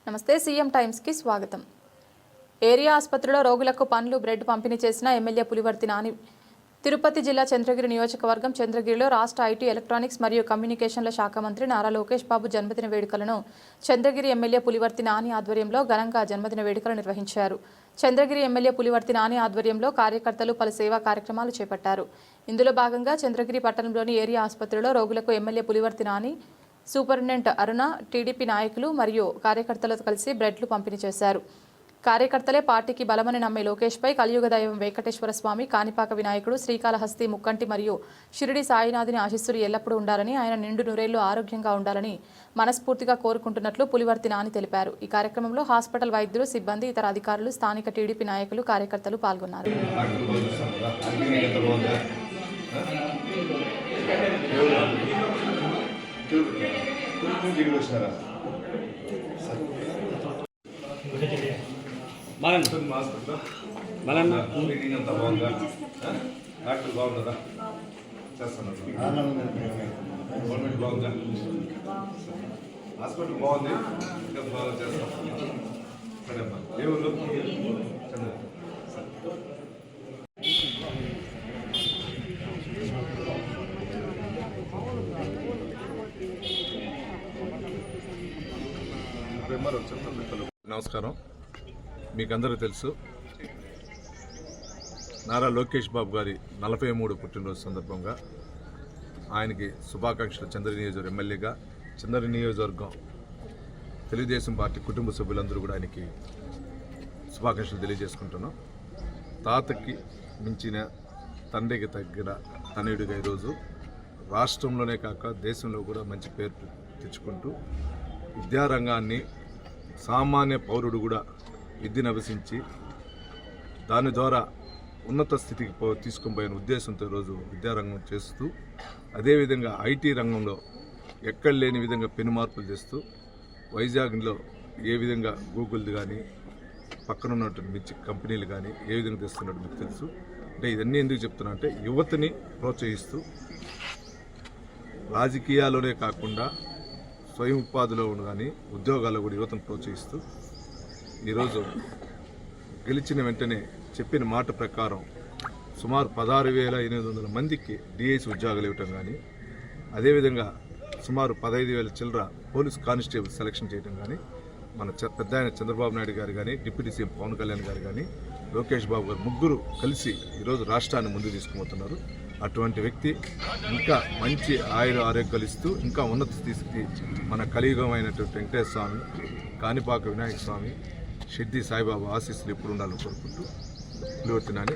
నమస్తే CM times కి స్వాగతం. ఏరియా ఆసుపత్రిలో రోగులకు పండ్లు బ్రెడ్ పంపిణీ చేసిన ఎమ్మెల్యే పులివర్తి నాని. తిరుపతి జిల్లా చంద్రగిరి నియోజకవర్గం చంద్రగిరిలో రాష్ట్ర ఐటీ ఎలక్ట్రానిక్స్ మరియు కమ్యూనికేషన్ల శాఖ మంత్రి నారా లోకేష్ బాబు జన్మదిన వేడుకలను చంద్రగిరి ఎమ్మెల్యే పులివర్తి నాని ఆధ్వర్యంలో ఘనంగా జన్మదిన వేడుకలు నిర్వహించారు. చంద్రగిరి ఎమ్మెల్యే పులివర్తి నాని ఆధ్వర్యంలో కార్యకర్తలు పలు సేవా కార్యక్రమాలు చేపట్టారు. ఇందులో భాగంగా చంద్రగిరి పట్టణంలోని ఏరియా ఆసుపత్రిలో రోగులకు ఎమ్మెల్యే పులివర్తి నాని, సూపరింటెండెంట్ అరుణ, టీడీపీ నాయకులు మరియు కార్యకర్తలతో కలిసి బ్రెడ్లు పంపిణీ చేశారు. కార్యకర్తలే పార్టీకి బలమని నమ్మే లోకేష్పై కలియుగ దైవం వెంకటేశ్వర స్వామి, కాణిపాక వినాయకుడు, శ్రీకాళహస్తి ముక్కంటి మరియు షిరిడి సాయినాథుని ఆశీస్సులు ఎల్లప్పుడూ ఉండాలని, ఆయన నిండు నూరేళ్లు ఆరోగ్యంగా ఉండాలని మనస్ఫూర్తిగా కోరుకుంటున్నట్లు పులివర్తి నాని తెలిపారు. ఈ కార్యక్రమంలో హాస్పిటల్ వైద్యులు, సిబ్బంది, ఇతర అధికారులు, స్థానిక టీడీపీ నాయకులు, కార్యకర్తలు పాల్గొన్నారు. డాక్టర్ బాగుందా? చేస్తున్నారు. గవర్నమెంట్ బాగుందా? హాస్పిటల్ బాగుంది, ఇంకా బాగా చేస్తాం. సరే అమ్మా, ఏ ఊరు? చంద్ర. నమస్కారం. మీకందరికీ తెలుసు, నారా లోకేష్ బాబు గారి 43 పుట్టినరోజు సందర్భంగా ఆయనకి శుభాకాంక్షలు. చంద్రగిరి నియోజకవర్గం ఎమ్మెల్యేగా, చంద్రగిరి నియోజకవర్గం తెలుగుదేశం పార్టీ కుటుంబ సభ్యులందరూ కూడా ఆయనకి శుభాకాంక్షలు తెలియజేసుకుంటున్నాం. తాతకి మించిన, తండ్రికి తగ్గిన తనయుడిగా ఈరోజు రాష్ట్రంలోనే కాక దేశంలో కూడా మంచి పేరు తెచ్చుకుంటూ విద్యారంగాన్ని, సామాన్య పౌరుడు కూడా విద్యను అభ్యసించి దాని ద్వారా ఉన్నత స్థితికి తీసుకొని పోయిన ఉద్దేశంతో ఈరోజు విద్యారంగం చేస్తూ, అదేవిధంగా ఐటీ రంగంలో ఎక్కడ లేని విధంగా పెను మార్పులు చేస్తూ, వైజాగ్లో ఏ విధంగా గూగుల్ది కానీ పక్కన ఉన్నటువంటి మిర్చి కంపెనీలు కానీ ఏ విధంగా తెస్తున్నట్టు మీకు తెలుసు. అంటే ఇవన్నీ ఎందుకు చెప్తున్నా అంటే, యువతని ప్రోత్సహిస్తూ రాజకీయాల్లోనే కాకుండా స్వయం ఉపాధిలో కానీ ఉద్యోగాల్లో కూడా యువతను ప్రోత్సహిస్తూ ఈరోజు గెలిచిన వెంటనే చెప్పిన మాట ప్రకారం సుమారు 16,800 మందికి డిఐసి ఉద్యోగాలు ఇవ్వటం కానీ, అదేవిధంగా సుమారు 15,000 చిల్లర పోలీస్ కానిస్టేబుల్ సెలక్షన్ చేయడం కానీ, మన పెద్ద ఆయన చంద్రబాబు నాయుడు గారు కానీ, డిప్యూటీ సీఎం పవన్ కళ్యాణ్ గారు కానీ, లోకేష్ బాబు గారు ముగ్గురు కలిసి ఈరోజు రాష్ట్రాన్ని ముందుకు తీసుకుపోతున్నారు. అటువంటి వ్యక్తి ఇంకా మంచి ఆరోగ్యాలు ఇస్తూ ఇంకా ఉన్నత స్థితికి మన కలియుగమైనటువంటి వెంకటేశ్వర స్వామి, కాణిపాక వినాయక స్వామి, షిర్డి సాయిబాబా ఆశీస్సులు ఎప్పుడు ఉండాలని కోరుకుంటూ పులివర్తి నాని.